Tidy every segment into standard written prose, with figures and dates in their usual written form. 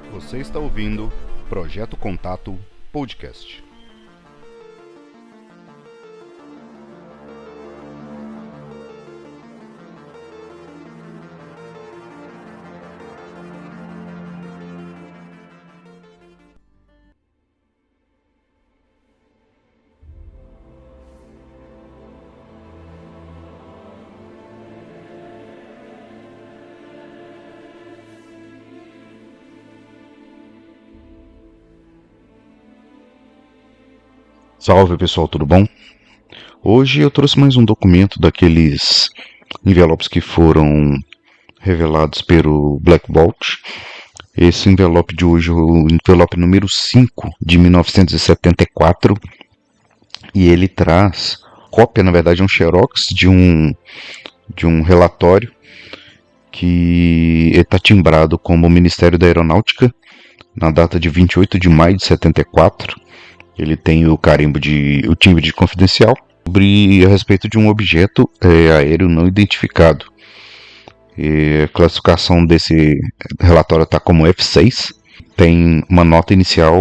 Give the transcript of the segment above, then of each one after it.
Você está ouvindo Projeto Contato Podcast. Salve pessoal, tudo bom? Hoje eu trouxe mais um documento daqueles envelopes que foram revelados pelo Black Bolt. Esse envelope de hoje é o envelope número 5 de 1974 e ele traz cópia, na verdade, um xerox de um relatório que está timbrado como Ministério da Aeronáutica na data de 28 de maio de 74. Ele tem o timbre de confidencial a respeito de um objeto aéreo não identificado. A classificação desse relatório está como F6. Tem uma nota inicial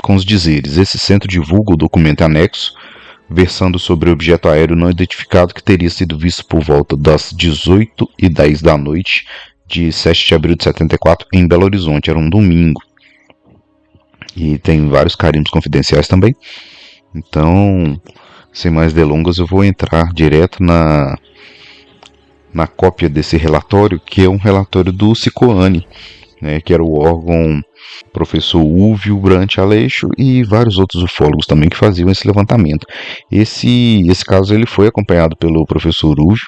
com os dizeres: esse centro divulga o documento anexo versando sobre o objeto aéreo não identificado que teria sido visto por volta das 18h10 da noite de 7 de abril de 74 em Belo Horizonte. Era um domingo. E tem vários carimbos confidenciais também. Então, sem mais delongas, eu vou entrar direto na cópia desse relatório, que é um relatório do Cicoane, né, que era o órgão professor Ulvio Brant Aleixo e vários outros ufólogos também que faziam esse levantamento. Esse caso ele foi acompanhado pelo professor Ulvio.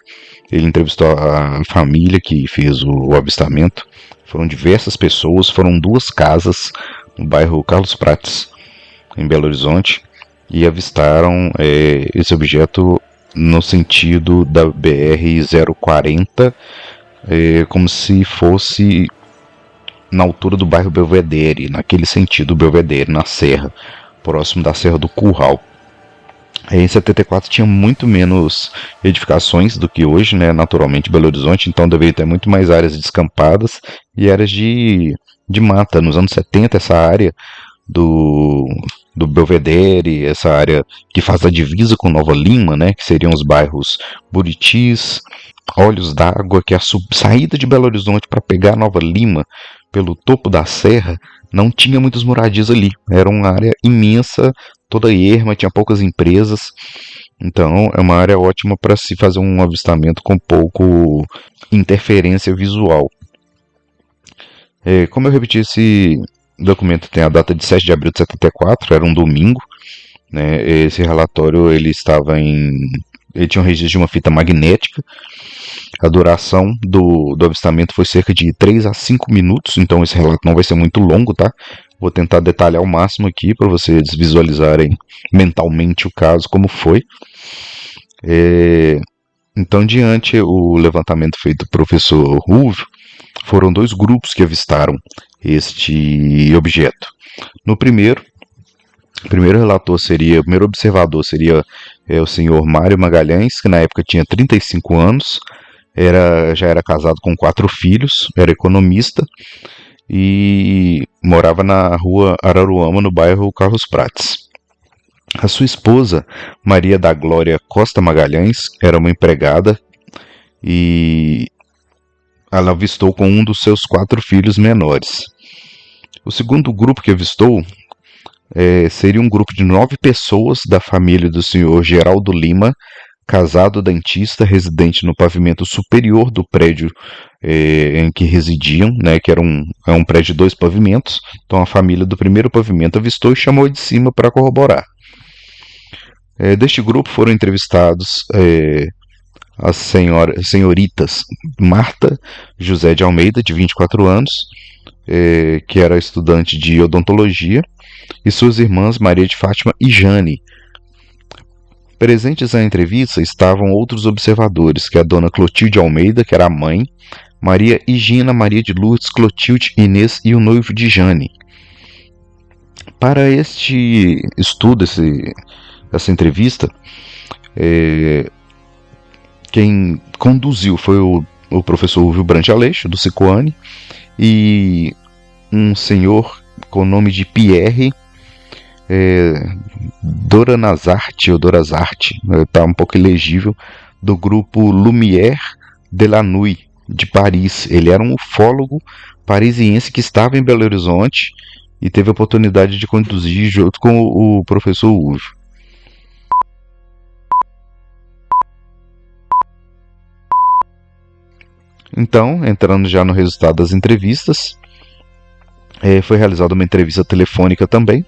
Ele entrevistou a família que fez o avistamento. Foram diversas pessoas, foram 2 casas no bairro Carlos Prates, em Belo Horizonte, e avistaram esse objeto no sentido da BR-040, como se fosse na altura do bairro Belvedere, naquele sentido Belvedere, na serra, próximo da Serra do Curral. Em 74 tinha muito menos edificações do que hoje, né? Naturalmente Belo Horizonte, então deveria ter muito mais áreas descampadas e áreas de mata. Nos anos 70, essa área do Belvedere, essa área que faz a divisa com Nova Lima, né, que seriam os bairros Buritis, Olhos d'Água, que é a saída de Belo Horizonte para pegar Nova Lima pelo topo da serra, não tinha muitas moradias ali. Era uma área imensa, toda erma, tinha poucas empresas. Então é uma área ótima para se fazer um avistamento com pouco interferência visual. Como eu repeti, esse documento tem a data de 7 de abril de 74, era um domingo, né? Esse relatório ele tinha um registro de uma fita magnética. A duração do avistamento foi cerca de 3 a 5 minutos, então esse relato não vai ser muito longo, tá? Vou tentar detalhar ao máximo aqui para vocês visualizarem mentalmente o caso, como foi. Então, diante o levantamento feito pelo professor Ruvio, foram 2 grupos que avistaram este objeto. No primeiro observador seria o senhor Mário Magalhães, que na época tinha 35 anos, já era casado com 4 filhos, era economista e morava na rua Araruama, no bairro Carlos Prates. A sua esposa, Maria da Glória Costa Magalhães, era uma empregada e ela avistou com um dos seus 4 filhos menores. O segundo grupo que avistou seria um grupo de 9 pessoas da família do senhor Geraldo Lima, casado dentista, residente no pavimento superior do prédio em que residiam, né, que era um prédio de 2 pavimentos. Então a família do primeiro pavimento avistou e chamou de cima para corroborar. Deste grupo foram entrevistados as senhoritas Marta José de Almeida, de 24 anos, que era estudante de odontologia, e suas irmãs Maria de Fátima e Jane. Presentes na entrevista estavam outros observadores, que é a dona Clotilde Almeida, que era a mãe, Maria Higina Maria de Lourdes, Clotilde, Inês e o noivo de Jane. Para este estudo, essa entrevista, quem conduziu foi o professor Ulvio Brant Aleixo, do Cicoane, e um senhor com o nome de Pierre Doranazarte, ou Dorazarte, está um pouco ilegível, do grupo Lumière de la Nuit, de Paris. Ele era um ufólogo parisiense que estava em Belo Horizonte e teve a oportunidade de conduzir junto com o professor Uve. Então, entrando já no resultado das entrevistas, foi realizada uma entrevista telefônica também.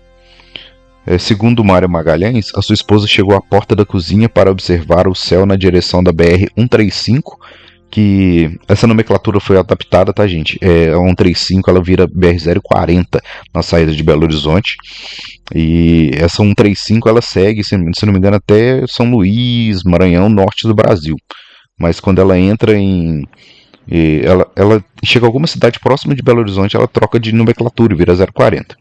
Segundo Mário Magalhães, a sua esposa chegou à porta da cozinha para observar o céu na direção da BR-135, que essa nomenclatura foi adaptada, tá, gente? A 135 ela vira BR-040 na saída de Belo Horizonte, e essa 135 ela segue, se não me engano, até São Luís, Maranhão, norte do Brasil. Mas quando ela entra ela chega a alguma cidade próxima de Belo Horizonte, ela troca de nomenclatura e vira 040.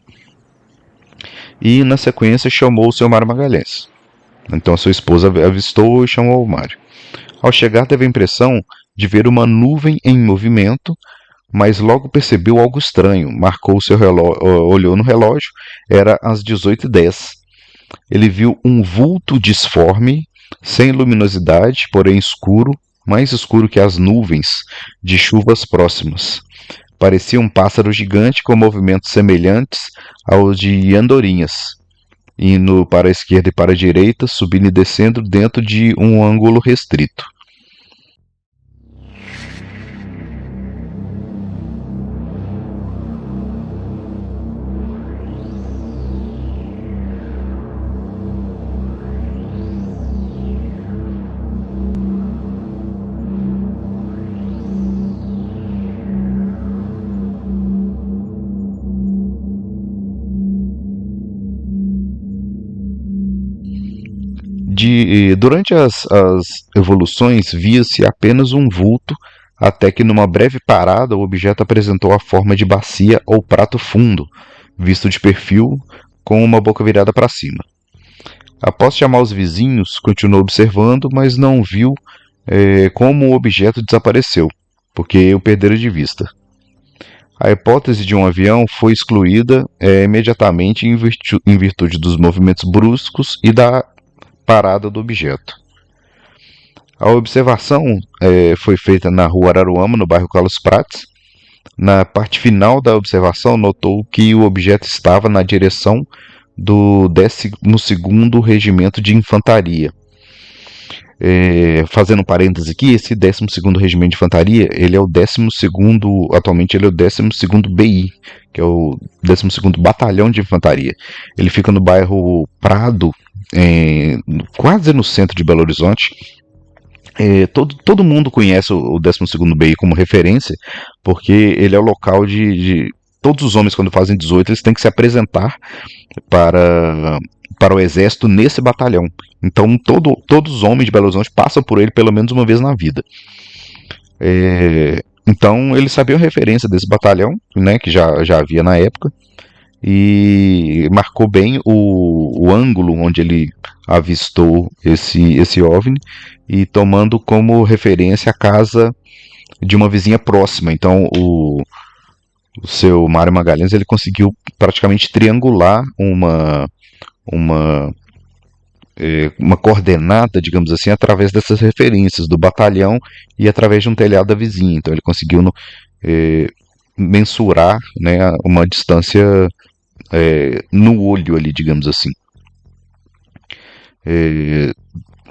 E na sequência chamou o seu Mário Magalhães. Então a sua esposa avistou e chamou o Mário. Ao chegar teve a impressão de ver uma nuvem em movimento, mas logo percebeu algo estranho. Marcou o seu relógio, olhou no relógio, era às 18h10. Ele viu um vulto disforme, sem luminosidade, porém escuro, mais escuro que as nuvens de chuvas próximas. Parecia um pássaro gigante com movimentos semelhantes aos de andorinhas, indo para a esquerda e para a direita, subindo e descendo dentro de um ângulo restrito. Durante as evoluções, via-se apenas um vulto, até que numa breve parada o objeto apresentou a forma de bacia ou prato fundo, visto de perfil, com uma boca virada para cima. Após chamar os vizinhos, continuou observando, mas não viu como o objeto desapareceu, porque o perderam de vista. A hipótese de um avião foi excluída imediatamente em virtude dos movimentos bruscos e da parada do objeto. A observação foi feita na rua Araruama, no bairro Carlos Prates. Na parte final da observação, notou que o objeto estava na direção do 12º Regimento de Infantaria. Fazendo um parêntese aqui, esse 12º Regimento de Infantaria, ele é o 12º, atualmente ele é o 12º BI, que é o 12º Batalhão de Infantaria. Ele fica no bairro Prado, quase no centro de Belo Horizonte. Todo mundo conhece o 12º BI como referência, porque ele é o local de todos os homens, quando fazem 18, eles têm que se apresentar para o exército nesse batalhão. Então todos os homens de Belo Horizonte passam por ele pelo menos uma vez na vida. Então eles sabiam a referência desse batalhão, né, que já havia na época, e marcou bem o ângulo onde ele avistou esse OVNI, e tomando como referência a casa de uma vizinha próxima. Então o seu Mário Magalhães ele conseguiu praticamente triangular uma coordenada, digamos assim, através dessas referências do batalhão e através de um telhado da vizinha. Então ele conseguiu mensurar, né, uma distância no olho ali, digamos assim.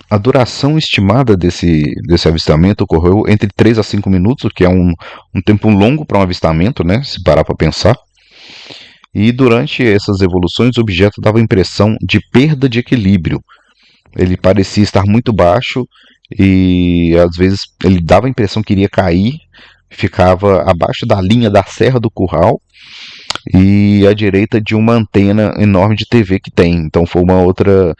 A duração estimada desse avistamento ocorreu entre 3 a 5 minutos, o que é um tempo longo para um avistamento, né, se parar para pensar. E durante essas evoluções o objeto dava a impressão de perda de equilíbrio. Ele parecia estar muito baixo e às vezes ele dava a impressão que iria cair, ficava abaixo da linha da Serra do Curral e à direita de uma antena enorme de TV que tem. Então foi uma outra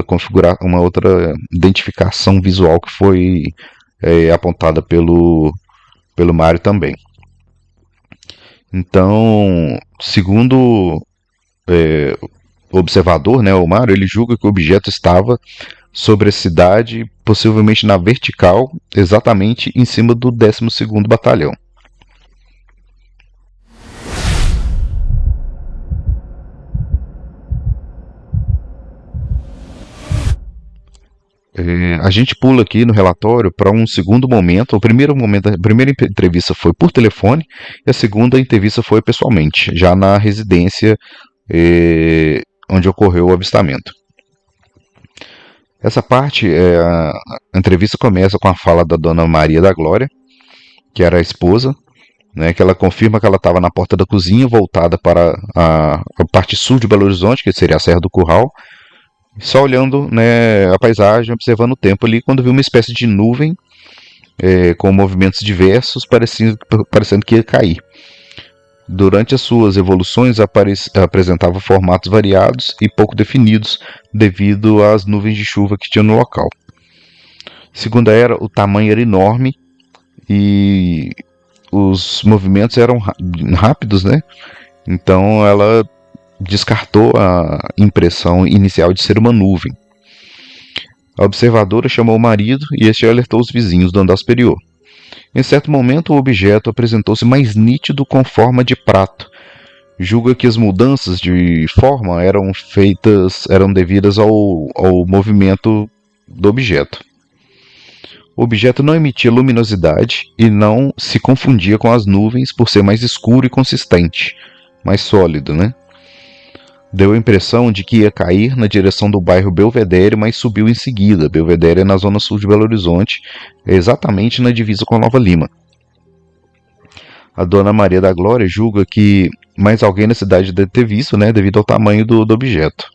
configuração, uma outra identificação visual que foi apontada pelo Mário também. Então, segundo o observador, né, o Mário, ele julga que o objeto estava sobre a cidade, possivelmente na vertical, exatamente em cima do 12º Batalhão. A gente pula aqui no relatório para um segundo momento. O primeiro momento, a primeira entrevista foi por telefone e a segunda entrevista foi pessoalmente, já na residência onde ocorreu o avistamento. Essa parte, a entrevista começa com a fala da Dona Maria da Glória, que era a esposa, né, que ela confirma que ela estava na porta da cozinha, voltada para a parte sul de Belo Horizonte, que seria a Serra do Curral, só olhando, né, a paisagem, observando o tempo ali, quando viu uma espécie de nuvem com movimentos diversos, parecendo que ia cair. Durante as suas evoluções, apresentava formatos variados e pouco definidos devido às nuvens de chuva que tinha no local. Segundo ela, o tamanho era enorme e os movimentos eram rápidos, né? Então ela descartou a impressão inicial de ser uma nuvem. A observadora chamou o marido e este alertou os vizinhos do andar superior. Em certo momento, o objeto apresentou-se mais nítido com forma de prato. Julga que as mudanças de forma eram devidas ao movimento do objeto. O objeto não emitia luminosidade e não se confundia com as nuvens por ser mais escuro e consistente, mais sólido, né? Deu a impressão de que ia cair na direção do bairro Belvedere, mas subiu em seguida. Belvedere é na zona sul de Belo Horizonte, exatamente na divisa com a Nova Lima. A Dona Maria da Glória julga que mais alguém na cidade deve ter visto, né, devido ao tamanho do objeto.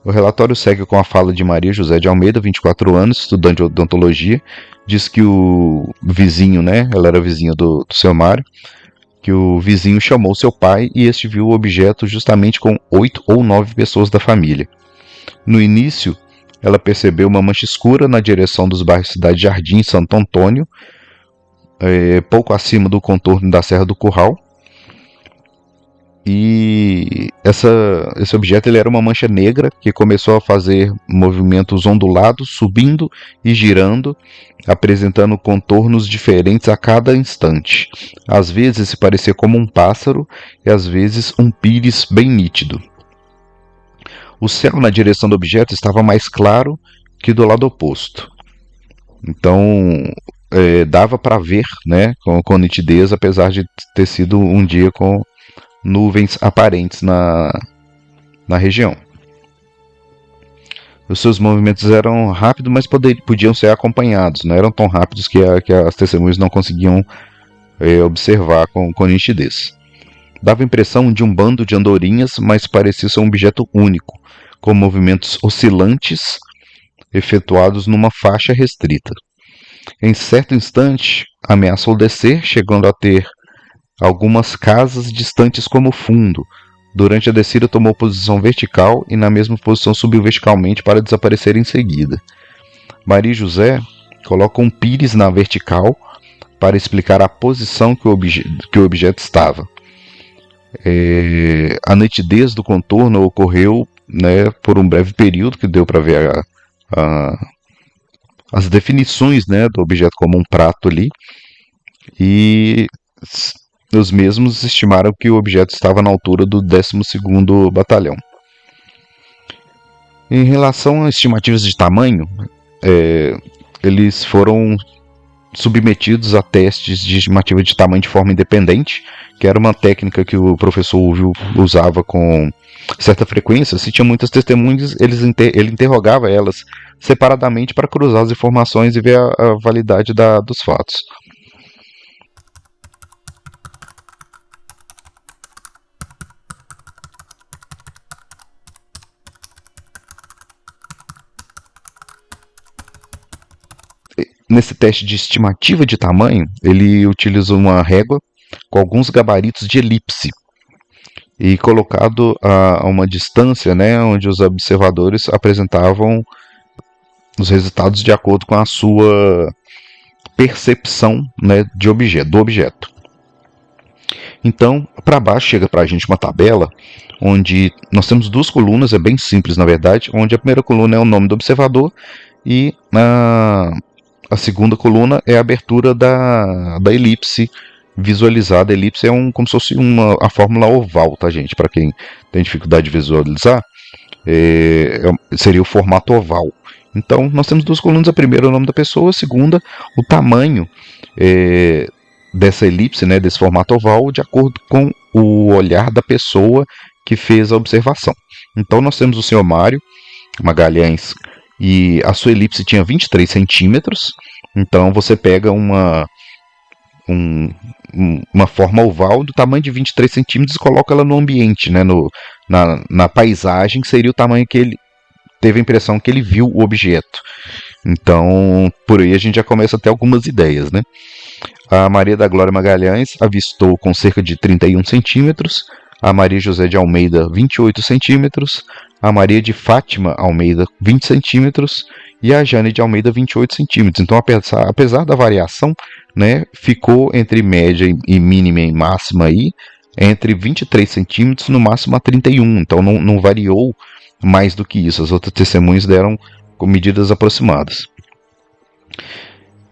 O relatório segue com a fala de Maria José de Almeida, 24 anos, estudante de odontologia. Diz que o vizinho, né, ela era vizinha do seu Mário, que o vizinho chamou seu pai e este viu o objeto justamente com 8 ou 9 pessoas da família. No início, ela percebeu uma mancha escura na direção dos bairros Cidade Jardim e Santo Antônio, pouco acima do contorno da Serra do Curral. E esse objeto ele era uma mancha negra que começou a fazer movimentos ondulados, subindo e girando, apresentando contornos diferentes a cada instante. Às vezes se parecia como um pássaro e às vezes um pires bem nítido. O céu na direção do objeto estava mais claro que do lado oposto. Então dava para ver, né, com nitidez, apesar de ter sido um dia com nuvens aparentes na região. Os seus movimentos eram rápidos, mas podiam ser acompanhados. Não eram tão rápidos que as testemunhas não conseguiam observar com nitidez. Dava a impressão de um bando de andorinhas, mas parecia ser um objeto único, com movimentos oscilantes efetuados numa faixa restrita. Em certo instante, ameaçou descer, chegando a ter algumas casas distantes como fundo. Durante a descida tomou posição vertical e na mesma posição subiu verticalmente para desaparecer em seguida. Maria José coloca um pires na vertical para explicar a posição que o objeto estava. A nitidez do contorno ocorreu, né, por um breve período, que deu para ver as definições, né, do objeto como um prato ali, e os mesmos estimaram que o objeto estava na altura do 12º Batalhão. Em relação a estimativas de tamanho, eles foram submetidos a testes de estimativa de tamanho de forma independente, que era uma técnica que o professor Ulvio usava com certa frequência. Se tinha muitas testemunhas, ele interrogava elas separadamente para cruzar as informações e ver a validade dos fatos. Nesse teste de estimativa de tamanho, ele utilizou uma régua com alguns gabaritos de elipse e colocado a uma distância, né, onde os observadores apresentavam os resultados de acordo com a sua percepção, né, do objeto. Então, para baixo chega para a gente uma tabela onde nós temos duas colunas, é bem simples na verdade, onde a primeira coluna é o nome do observador e a segunda coluna é a abertura da elipse visualizada. A elipse é como se fosse a fórmula oval, tá, gente? Para quem tem dificuldade de visualizar, seria o formato oval. Então, nós temos duas colunas: a primeira, o nome da pessoa; a segunda, o tamanho dessa elipse, né, desse formato oval, de acordo com o olhar da pessoa que fez a observação. Então, nós temos o senhor Mário Magalhães, e a sua elipse tinha 23 centímetros. Então, você pega uma forma oval do tamanho de 23 centímetros e coloca ela no ambiente, né, na paisagem, que seria o tamanho que ele teve a impressão que ele viu o objeto. Então, por aí a gente já começa a ter algumas ideias, né? A Maria da Glória Magalhães avistou com cerca de 31 centímetros, a Maria José de Almeida 28 centímetros, a Maria de Fátima Almeida 20 centímetros e a Jane de Almeida 28 centímetros. Então, apesar da variação, né, ficou entre média e mínima e máxima aí, entre 23 centímetros, no máximo a 31. Então, não variou mais do que isso. As outras testemunhas deram com medidas aproximadas.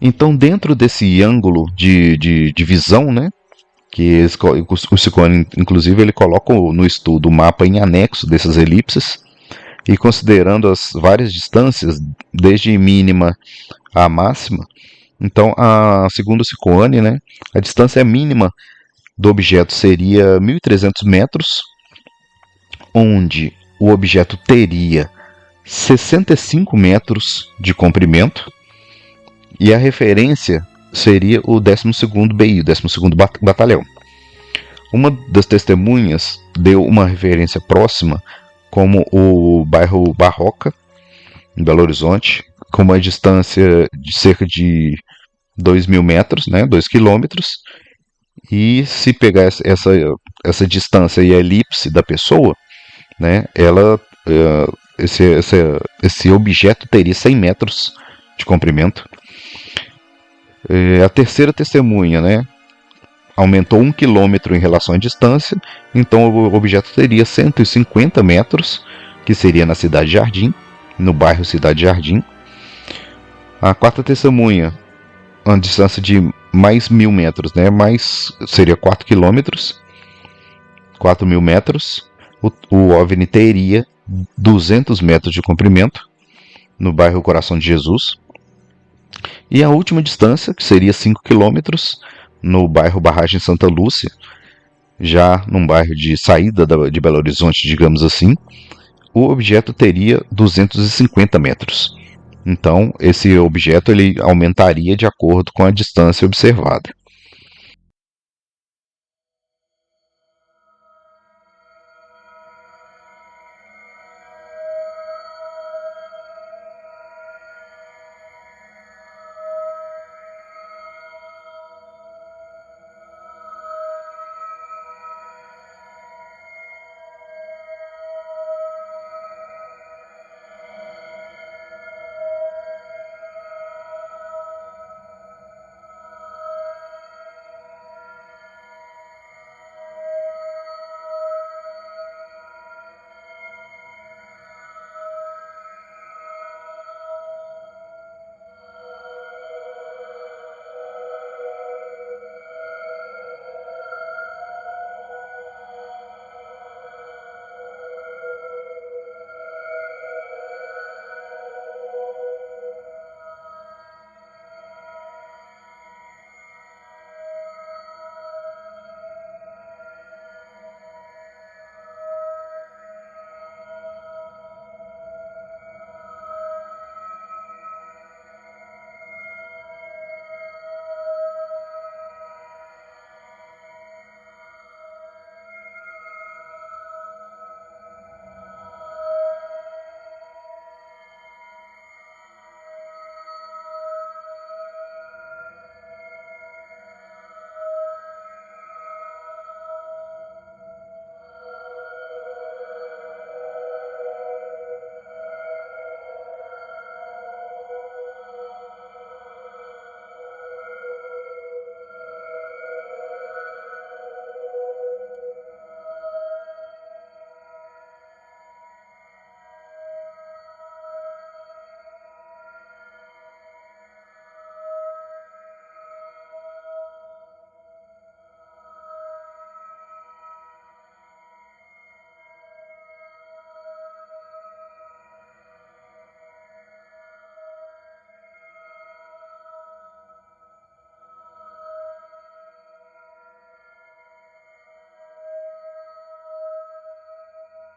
Então, dentro desse ângulo de visão, né, que o Ciccone, inclusive, ele coloca no estudo o mapa em anexo dessas elipses, e considerando as várias distâncias, desde mínima a máxima, então, segundo o Ciccone, né, a distância mínima do objeto seria 1.300 metros, onde o objeto teria 65 metros de comprimento, e a referência seria o 12º BI, o 12º Batalhão. Uma das testemunhas deu uma referência próxima, como o bairro Barroca, em Belo Horizonte, com uma distância de cerca de 2.000 metros, né, 2 quilômetros, e se pegar essa distância e a elipse da pessoa, né, esse objeto teria 100 metros de comprimento. A terceira testemunha, né, aumentou 1 quilômetro em relação à distância, então o objeto teria 150 metros, que seria na Cidade Jardim, no bairro Cidade Jardim. A quarta testemunha, uma distância de mais 1.000 metros, né, seria 4 quilômetros, 4.000 metros. O OVNI teria 200 metros de comprimento, no bairro Coração de Jesus. E a última distância, que seria 5 quilômetros, no bairro Barragem Santa Lúcia, já num bairro de saída de Belo Horizonte, digamos assim, o objeto teria 250 metros. Então, esse objeto ele aumentaria de acordo com a distância observada.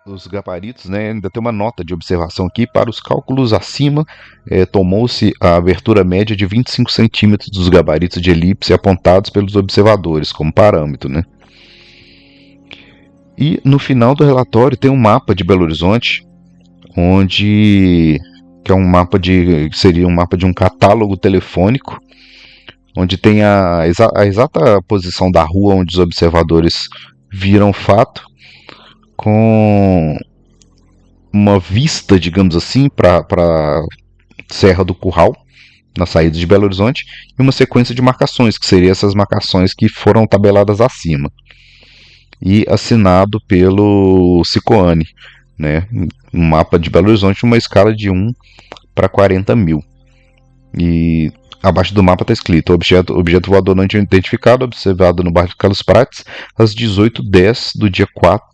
os gabaritos, né, ainda tem uma nota de observação aqui. Para os cálculos acima, tomou-se a abertura média de 25 centímetros dos gabaritos de elipse apontados pelos observadores como parâmetro, né? E no final do relatório tem um mapa de Belo Horizonte, onde que é um mapa seria um mapa de um catálogo telefônico, onde tem a exata posição da rua onde os observadores viram o fato, com uma vista, digamos assim, para Serra do Curral, na saída de Belo Horizonte, e uma sequência de marcações, que seriam essas marcações que foram tabeladas acima. E assinado pelo Cicoane, né? Um mapa de Belo Horizonte, uma escala de 1 para 40 mil. E abaixo do mapa está escrito: objeto voador não identificado, observado no bairro Carlos Prates, às 18h10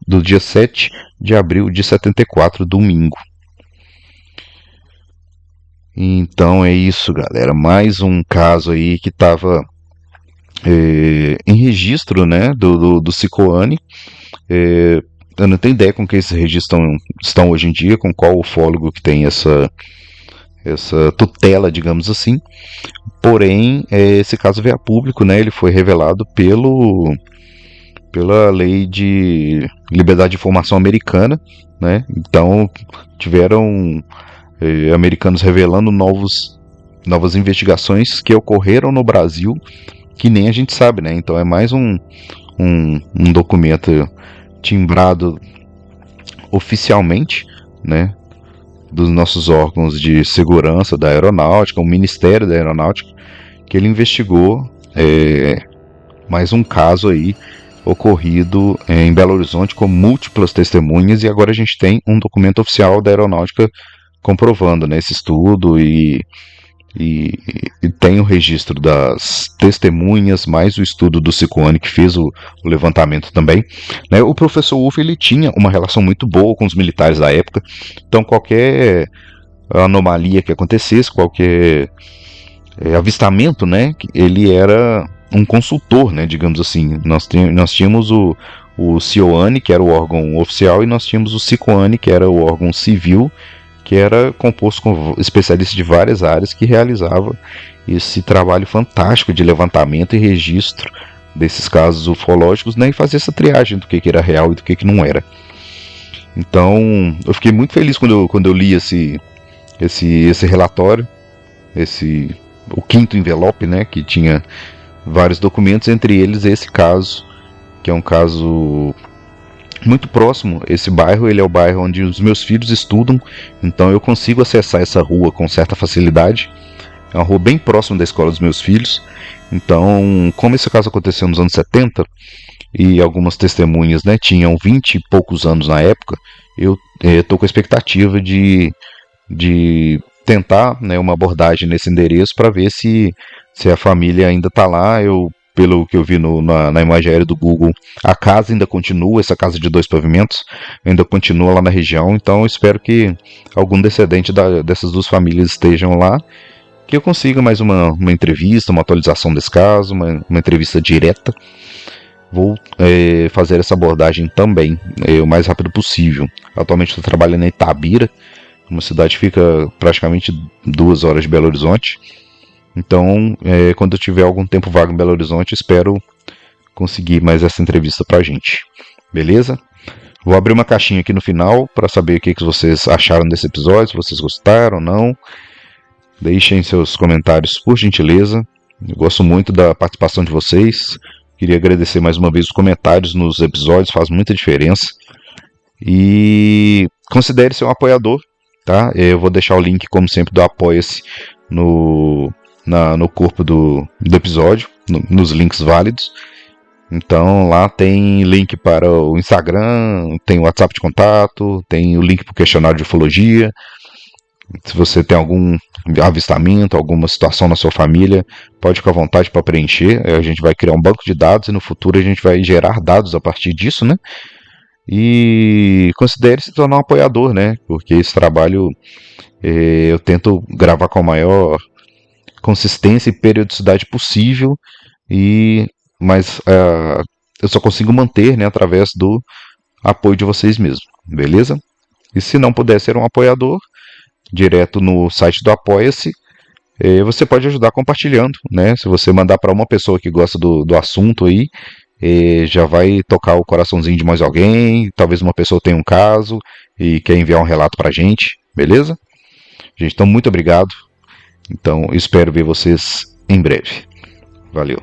do dia 7 de abril de 74, domingo. Então é isso, galera. Mais um caso aí que estava em registro, né, do Cicoane. Eu não tenho ideia com que esses registros estão hoje em dia, com qual ufólogo que tem essa tutela, digamos assim. Porém, esse caso veio a público, né? Ele foi revelado pela lei de liberdade de informação americana, né? Então tiveram americanos revelando novas investigações que ocorreram no Brasil, que nem a gente sabe, né? Então é mais um documento timbrado oficialmente, né, dos nossos órgãos de segurança da aeronáutica, o Ministério da Aeronáutica, que ele investigou mais um caso aí ocorrido em Belo Horizonte com múltiplas testemunhas, e agora a gente tem um documento oficial da aeronáutica comprovando, né, esse estudo, e tem o registro das testemunhas, mais o estudo do Cicoane, que fez o levantamento também, né? O professor Wolff, ele tinha uma relação muito boa com os militares da época, então qualquer anomalia que acontecesse, qualquer avistamento, né, ele era um consultor, né, digamos assim. Nós tínhamos o CIOANE, que era o órgão oficial, e nós tínhamos o Cicoane, que era o órgão civil, que era composto com especialistas de várias áreas que realizava esse trabalho fantástico de levantamento e registro desses casos ufológicos, né, e fazer essa triagem do que era real e do que não era. Então, eu fiquei muito feliz quando eu li esse relatório, o quinto envelope, né, que tinha vários documentos, entre eles esse caso, que é um caso muito próximo. Esse bairro, ele é o bairro onde os meus filhos estudam, então eu consigo acessar essa rua com certa facilidade. É uma rua bem próxima da escola dos meus filhos. Então, como esse caso aconteceu nos anos 70 e algumas testemunhas, né, tinham 20 e poucos anos na época, eu estou com a expectativa de tentar, né, uma abordagem nesse endereço para ver se a família ainda está lá. Pelo que eu vi na imagem aérea do Google, a casa ainda continua, essa casa de 2 pavimentos, ainda continua lá na região, então eu espero que algum descendente dessas duas famílias estejam lá, que eu consiga mais uma entrevista, uma atualização desse caso, uma entrevista direta. Vou fazer essa abordagem também, o mais rápido possível. Atualmente estou trabalhando em Itabira, uma cidade que fica praticamente 2 horas de Belo Horizonte. Então, quando eu tiver algum tempo vago em Belo Horizonte, espero conseguir mais essa entrevista pra gente. Beleza? Vou abrir uma caixinha aqui no final para saber o que vocês acharam desse episódio, se vocês gostaram ou não. Deixem seus comentários, por gentileza. Eu gosto muito da participação de vocês. Queria agradecer mais uma vez os comentários nos episódios, faz muita diferença. E considere ser um apoiador, tá? Eu vou deixar o link, como sempre, do Apoia-se no corpo do episódio, nos links válidos. Então lá tem link para o Instagram, tem o WhatsApp de contato, tem o link para o questionário de ufologia. Se você tem algum avistamento, alguma situação na sua família, pode ficar à vontade para preencher. A gente vai criar um banco de dados e no futuro a gente vai gerar dados a partir disso, né? E considere se tornar um apoiador, né? Porque esse trabalho eu tento gravar com a maior consistência e periodicidade possível, mas eu só consigo manter, né, através do apoio de vocês mesmos. beleza? E se não puder ser um apoiador, direto no site do Apoia-se, você pode ajudar compartilhando, né? Se você mandar para uma pessoa que gosta do assunto aí, já vai tocar o coraçãozinho de mais alguém. Talvez uma pessoa tenha um caso e quer enviar um relato para a gente, beleza? Gente, então muito obrigado. Então espero ver vocês em breve. Valeu.